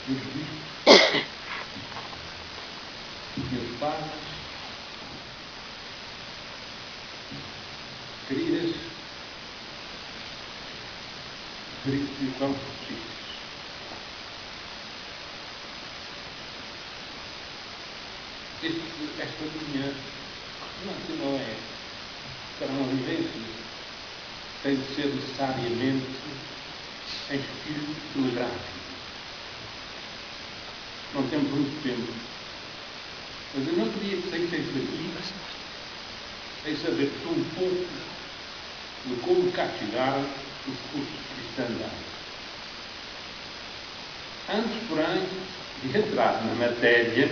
meus bispos, meus padres, queridas, queridos irmãos possíveis. Esta minha não é para uma vivência, tem de ser necessariamente em espírito telegráfico. Não temos muito tempo. Mas eu não queria que saísseis daqui sem saber um pouco de como cá chegaram os cursos de cristandade. Antes, porém, de entrar na matéria,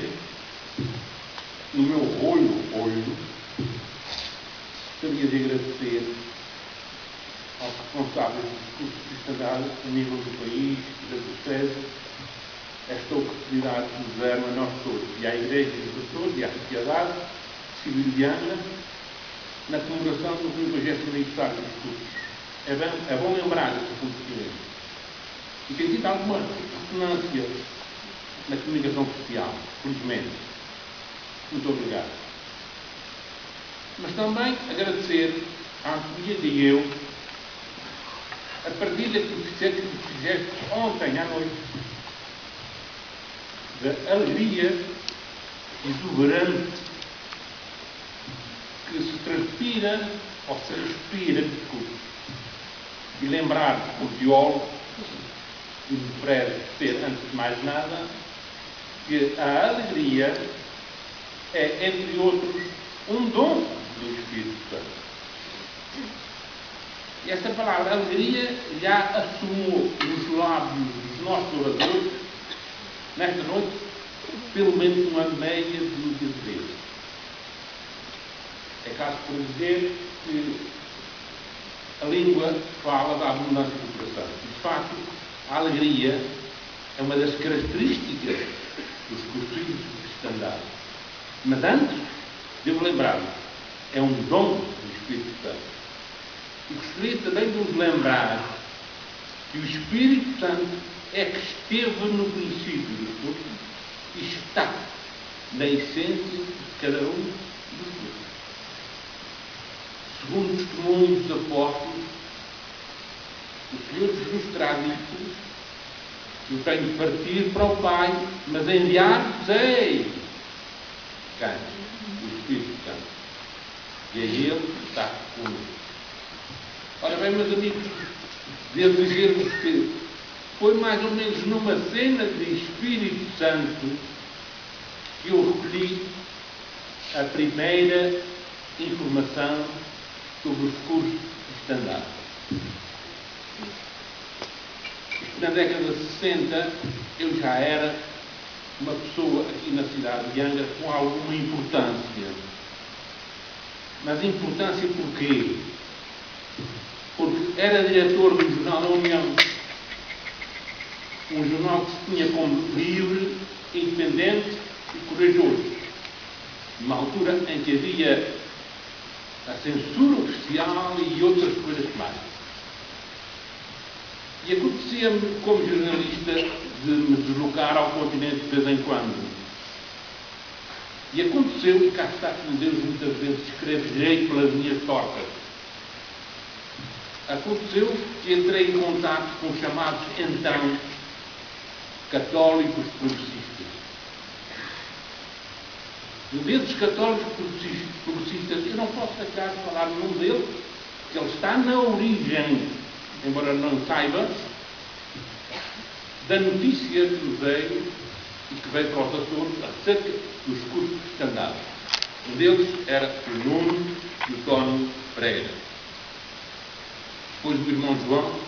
no meu olho, gostaria de agradecer aos responsáveis dos cursos de cristandade a nível do país e da diocese esta oportunidade que nos deram a nós todos, e à Igreja e aos pastores, e à sociedade civiliana, na comemoração do 50º aniversário dos cursos. É bom lembrar este acontecimento. E tem tido alguma ressonância na comunicação social, felizmente. Muito obrigado. Mas também agradecer à Antônia e eu a partilha que fizeste ontem à noite da alegria exuberante que se transpira ou se respira, e lembrar o teólogo e me preze ser, antes de mais nada, que a alegria é, entre outros, um dom do Espírito Santo. E esta palavra alegria já assumou nos lábios dos nossos oradores, nesta noite, pelo menos uma meia dúzia de vezes. É caso para dizer que a língua fala da abundância do coração. De facto, a alegria é uma das características dos cursos de cristandade. Mas antes, devo lembrar-me, é um dom do Espírito Santo. E gostaria também de nos lembrar que o Espírito Santo é que esteve no princípio dos cursos e está na essência de cada um dos cursos. Segundo o testemunho dos apóstolos, o Senhor Jesus terá dito: eu tenho de partir para o Pai, mas enviar-vos-ei quem? O Espírito Santo. E é Ele que está conosco. Ora bem, meus amigos, devo dizer-vos que foi mais ou menos numa cena de Espírito Santo que eu recolhi a primeira informação sobre os cursos de cristandade. Na década de 60, eu já era uma pessoa aqui na cidade de Angra com alguma importância. Mas importância porquê? Porque era diretor do jornal da União. Um jornal que se tinha como livre, independente e corajoso. Numa altura em que havia a censura oficial e outras coisas mais. E acontecia-me, como jornalista, de me deslocar ao continente de vez em quando. E aconteceu, e cá está que Deus muitas vezes escreve direito pelas minhas tortas. Aconteceu que entrei em contato com os chamados, então, católicos progressistas. E desses católicos progressistas, eu não posso deixar de falar num deles, porque ele está na origem, embora não saiba, da notícia que nos veio e que veio para os Açores acerca dos cursos de cristandade. Um deles era o Nuno e o Tónio Pereira. Depois o irmão João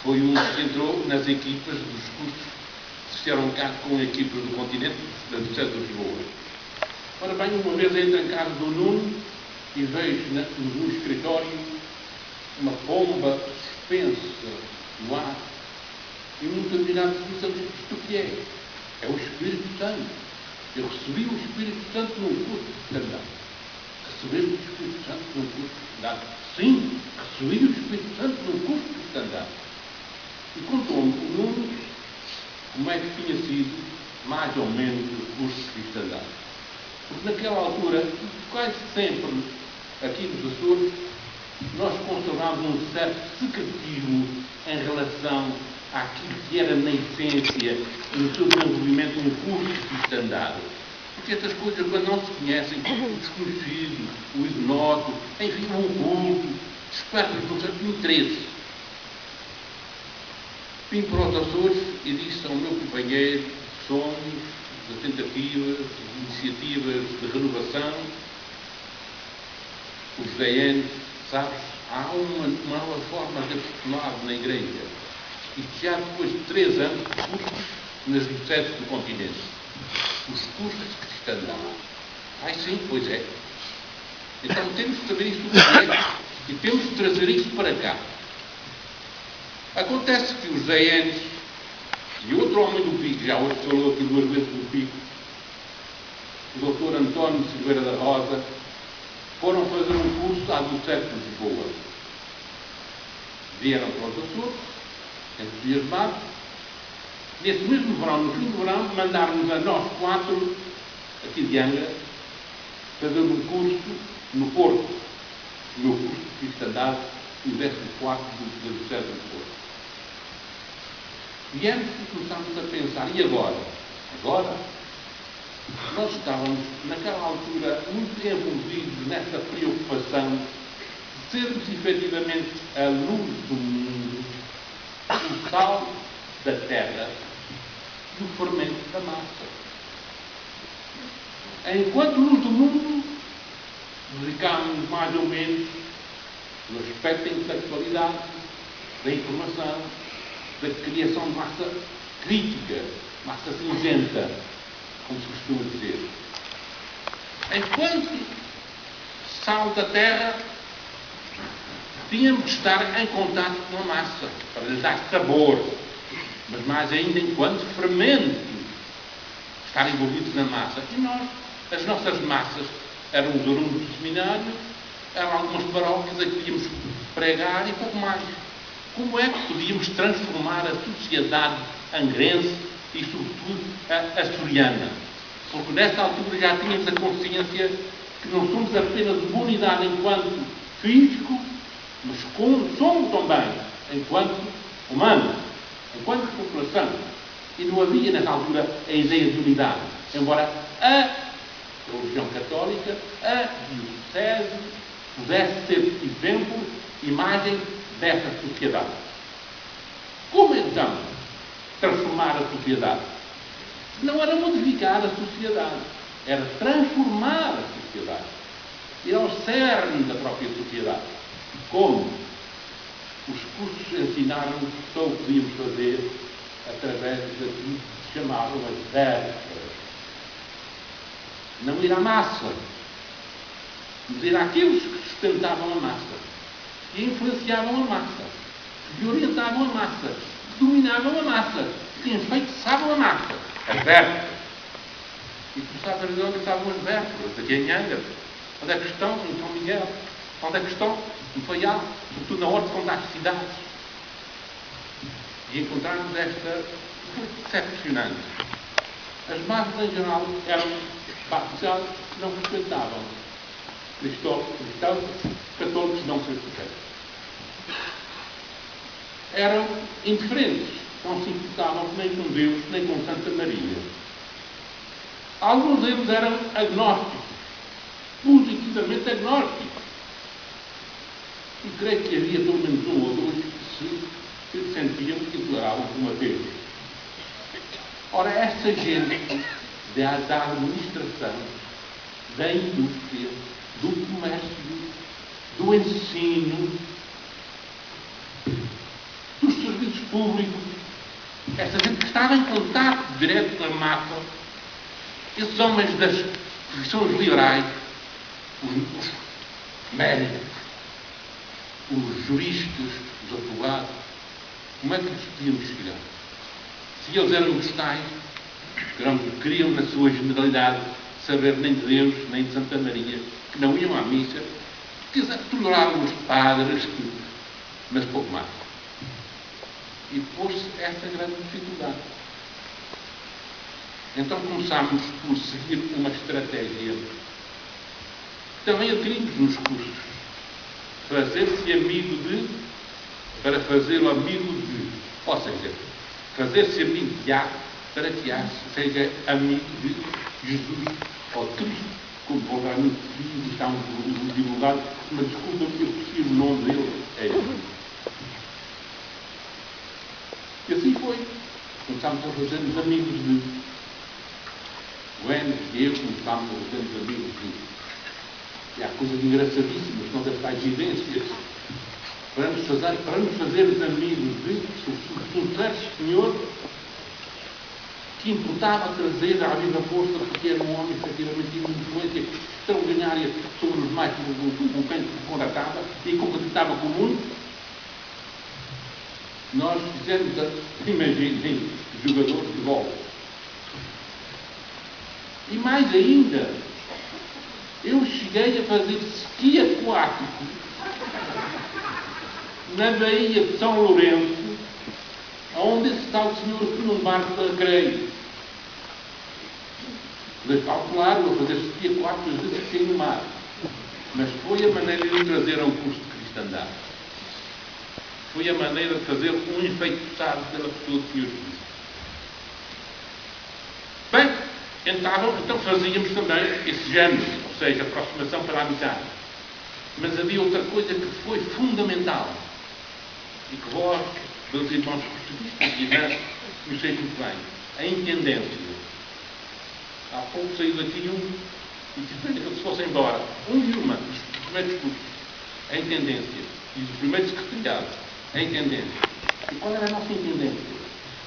foi um que entrou nas equipas dos cursos que se fizeram cá com equipas do continente, da Diocese de Lisboa. Ora bem, uma vez entro em casa do Nuno e vejo no escritório uma pomba suspensa no ar. E muito admirado disse: isto o que é? É o Espírito Santo. Eu recebi o Espírito Santo num curso de cristandade. Recebeste o Espírito Santo num curso de cristandade? Sim, recebi o Espírito Santo num curso de cristandade. E contou-me o Nuno como é que tinha sido, mais ou menos, o curso de cristandade. Porque naquela altura, quase sempre, aqui nos Açores, nós conservávamos um certo secretismo em relação àquilo que era, na essência, no seu desenvolvimento, um curso de cristandade. Porque estas coisas, quando não se conhecem, o desconhecido, o ignoto, enfim, o oculto, despertam-lhes um certo interesse. Vim para os Açores e disse ao meu companheiro de sonhos, de tentativas, de iniciativas de renovação, o José N, sabes, há uma nova forma de apostolado na Igreja. Isto já depois de 3 anos de cursos nas dioceses do continente. Os cursos de cristandade. Ai sim, pois é. Então temos de saber isso e temos de trazer isso para cá. Acontece que os José Enes e outro homem do Pico, já hoje falou aqui 2 vezes do Pico, o Dr. António Silveira da Rosa, foram fazer um curso à Diocese de Lisboa. Vieram para os Açores, entusiasmados. Nesse mesmo verão, no fim do verão, mandaram-nos a nós 4, aqui de Angra, fazer um curso no Porto. O meu curso de cristandade, o 14º da Diocese de Lisboa. Viemos e começámos a pensar, e agora? Agora? Nós estávamos, naquela altura, muito envolvidos nessa preocupação de sermos, efetivamente, a luz do mundo, o sal da terra e o fermento da massa. Enquanto luz do mundo, dedicámos-nos mais ou menos no aspecto da intelectualidade, da informação, da criação de massa crítica, massa cinzenta, como se costuma dizer. Enquanto sal da terra, tínhamos de estar em contato com a massa, para lhe dar sabor, mas mais ainda enquanto fermento, estar envolvidos na massa. E nós, as nossas massas, eram os alunos do seminário, eram algumas paróquias a que íamos pregar e pouco mais. Como é que podíamos transformar a sociedade angrense e, sobretudo, a açoriana? Porque nessa altura já tínhamos a consciência que não somos apenas uma unidade enquanto físico, mas somos também enquanto humanos, enquanto população. E não havia nessa altura a ideia de unidade. Embora a religião católica, a diocese, pudesse ser exemplo, imagem dessa sociedade. Como então transformar a sociedade? Não era modificar a sociedade, era transformar a sociedade. Ir ao cerne da própria sociedade. Como? Os cursos ensinaram-nos que só o podíamos fazer através daquilo que se chamavam as verbas. Não ir à massa, mas ir àqueles que sustentavam a massa, que influenciavam a massa, que orientavam a massa, que dominavam a massa, que enfeitiçavam a massa. As vértebras. E tu sabes dizer onde estavam as vértebras, aqui em Angra. Onde é que estão? Em São Miguel. Onde é que estão? No Faial. Sobretudo na ordem das cidades. E encontramos esta decepcionante. As massas em geral eram batizados que não frequentavam. Cristãos, católicos não se frequentavam. Eram indiferentes. Não se importavam nem com Deus, nem com Santa Maria. Alguns deles eram agnósticos, positivamente agnósticos. E creio que havia pelo menos um ou dois que se sentiam que declaravam como ateus. Ora, essa gente da administração, da indústria, do comércio, do ensino, dos serviços públicos, essa gente que estava em contato direto com a massa, esses homens das profissões liberais, os médicos, os juristas, os advogados, como é que lhes podíamos chegar? Se eles eram os tais, que queriam, na sua generalidade, saber nem de Deus, nem de Santa Maria, que não iam à missa, que toleravam os padres, mas pouco mais. E pôs-se essa grande dificuldade. Então começámos por seguir uma estratégia que também adquirimos nos cursos. Fazer-se amigo de, para fazê-lo amigo de. Ou seja, fazer-se amigo de A, para que A seja amigo de Jesus ou Cristo, como vulgarmente diz, está um divulgado, mas desculpa que eu preciso o nome dele, é ele. E assim foi. Começámos a fazer-nos amigos de. O Enes e eu começámos a fazer-nos amigos de. E há coisas engraçadíssimas, não das tais vivências. Para nos fazermos amigos de, um certo senhor que importava trazer à viva força, porque era um homem efetivamente de uma influência extraordinária sobre os mais do quem contratava e concretava com muito. Nós fizemos, imaginem, jogadores de bola. E mais ainda, eu cheguei a fazer esqui aquático na Baía de São Lourenço, onde esse tal senhor foi num barco da Creio. Mas calcularam a fazer esqui aquático às vezes que no mar. Mas foi a maneira de trazer a um curso de cristandade. Foi a maneira de fazer um enfeitiçado pela pessoa do Senhor Jesus. Bem, então fazíamos também esse género, ou seja, aproximação para a amizade. Mas havia outra coisa que foi fundamental e que vós, meus irmãos portuguistas e irmãs, conheceis muito bem. A intendência. Há pouco saiu daqui e disse que se fosse embora. E uma dos primeiros cursos. A intendência. E do primeiro secretariado. A intendência. E qual era a nossa intendência?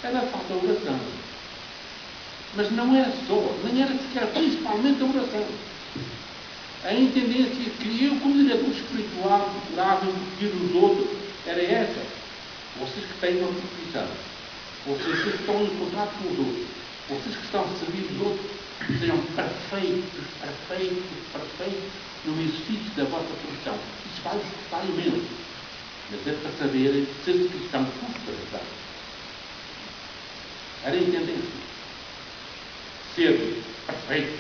Era a falta de oração. Mas não era só, nem era sequer, principalmente a oração. A intendência que eu, como diretor espiritual, procurava incutir nos outros, era essa. Vocês que têm uma profissão, vocês que estão em contato com os outros, vocês que estão a servir os outros, sejam perfeitos no exercício da vossa profissão. Isso vai-vos custar imenso. Mas é para saberem que ser cristão custa bastante. Era a intendência. Ser perfeito,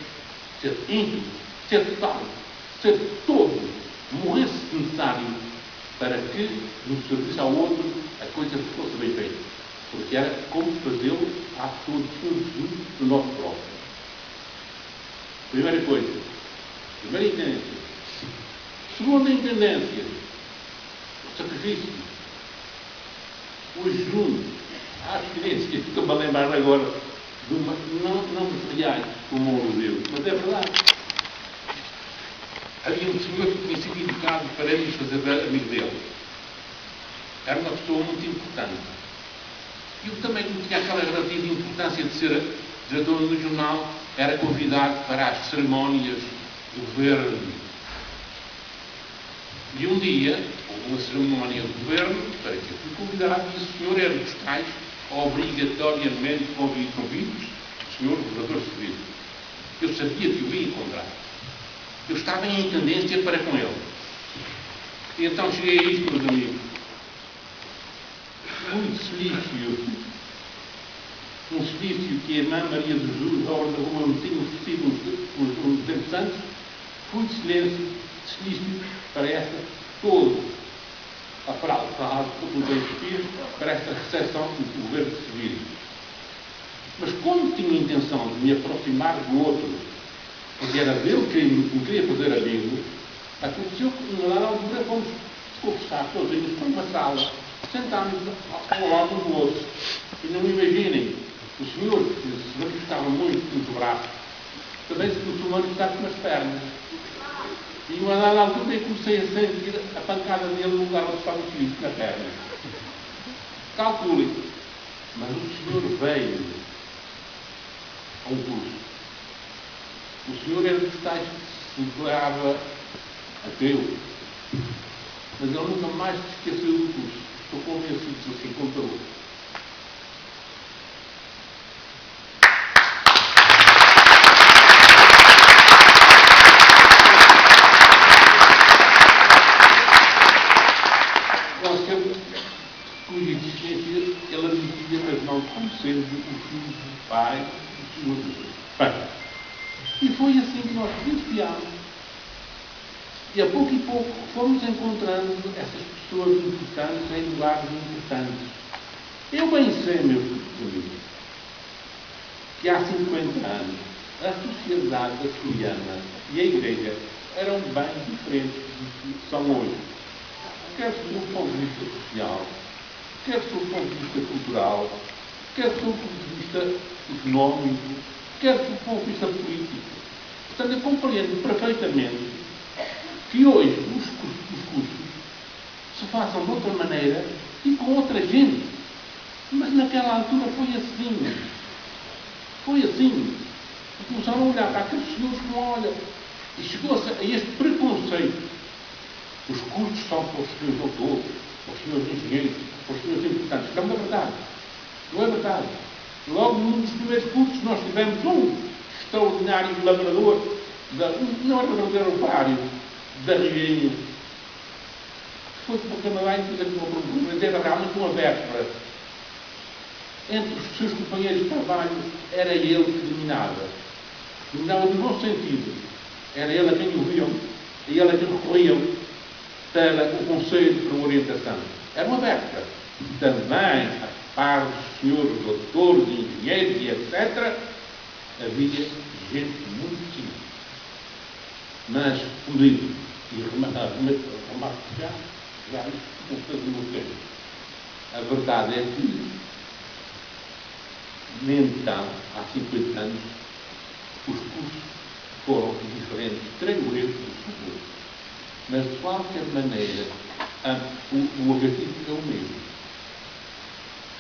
ser íntegro, ser total, ser todo, morrer se necessário, para que, no serviço ao outro, a coisa fosse bem feita. Porque era como fazê-lo à pessoa do Senhor Jesus, do nosso próprio. Primeira coisa. Primeira intendência. Segunda intendência. O sacrifício. O jejum. A experiência que estou-me a lembrar agora de uma, não materiais, como o Deus, mas é verdade. Havia um senhor que tinha sido indicado para nos fazer amigo dele. Era uma pessoa muito importante. E eu também, como tinha aquela relativa importância de ser diretor do jornal, era convidado para as cerimónias do governo. E um dia, houve uma cerimónia do governo, para que eu fui convidado, e o senhor era dos tais obrigatoriamente convidos, o senhor governador civil. Eu sabia que o ia encontrar. Eu estava em intendência para com ele. E então cheguei a isto, meus amigos. Um silício que a irmã Maria de Jesus, a hora da rua, me tinha oferecido uns tempos antes, fui de silício para esta, todo a fraude, todo o bem-espírito, para esta recepção do governo civil. Mas como tinha a intenção de me aproximar do outro, porque era dele que me queria fazer amigo, aconteceu que na dada altura fomos conversar sozinhos com uma sala, sentámos ao lado um do outro. E não me imaginem, o senhor, que se manifestava muito braço, também se começou a manifestar com as pernas. E uma dada altura eu comecei a sentir a pancada dele no lugar onde estava o filho, na perna. Calculem. Mas o senhor veio a um curso. O senhor era dos tais que se declarava ateu. Mas ele nunca mais se esqueceu do curso. Estou convencido que assim contou. Cuja existência ele admitia, mas não como sendo o filho do pai, Bem, e foi assim que nós iniciámos. E a pouco e pouco fomos encontrando essas pessoas importantes em lugares importantes. Eu bem sei, meus amigos, que há 50 anos a sociedade açoriana e a Igreja eram bem diferentes do que são hoje. Quer do ponto de vista social, quer do ponto de vista cultural, quer do ponto de vista económico, quer do ponto de vista político. Portanto, eu compreendo perfeitamente que hoje os cursos se façam de outra maneira e com outra gente. Mas naquela altura foi assim. Foi assim. Começaram a olhar para aqueles senhores com olha e chegou-se a este preconceito. Os cursos são para os senhores doutores, para os senhores engenheiros, para os senhores importantes. Não é verdade. Não é verdade. Logo num dos primeiros cursos nós tivemos um extraordinário lavrador, não era lavrador, era operário, da Riguinha. Foi para o Canadá e fez aqui uma procura, mas era realmente uma véspera. Entre os seus companheiros de trabalho, era ele que dominava. Dominava no bom sentido. Era ele a quem ouviam, e ele a quem recorriam para o conselho, para a orientação. Era uma véspera. Também, a par dos senhores doutores, engenheiros e etc., havia gente muito simples. Mas, podia, e remarco já não fazia o tempo. A verdade é que, então, há 50 anos, os cursos foram diferentes, creio eu, dos futuros. Mas, de qualquer maneira, o objetivo é o mesmo.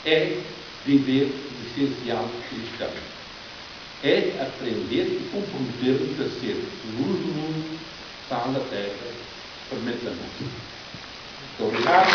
É viver o essencial cristão. É aprender e comprometer-nos a ser luz do mundo, sal da terra, fermento da mão. Muito obrigado.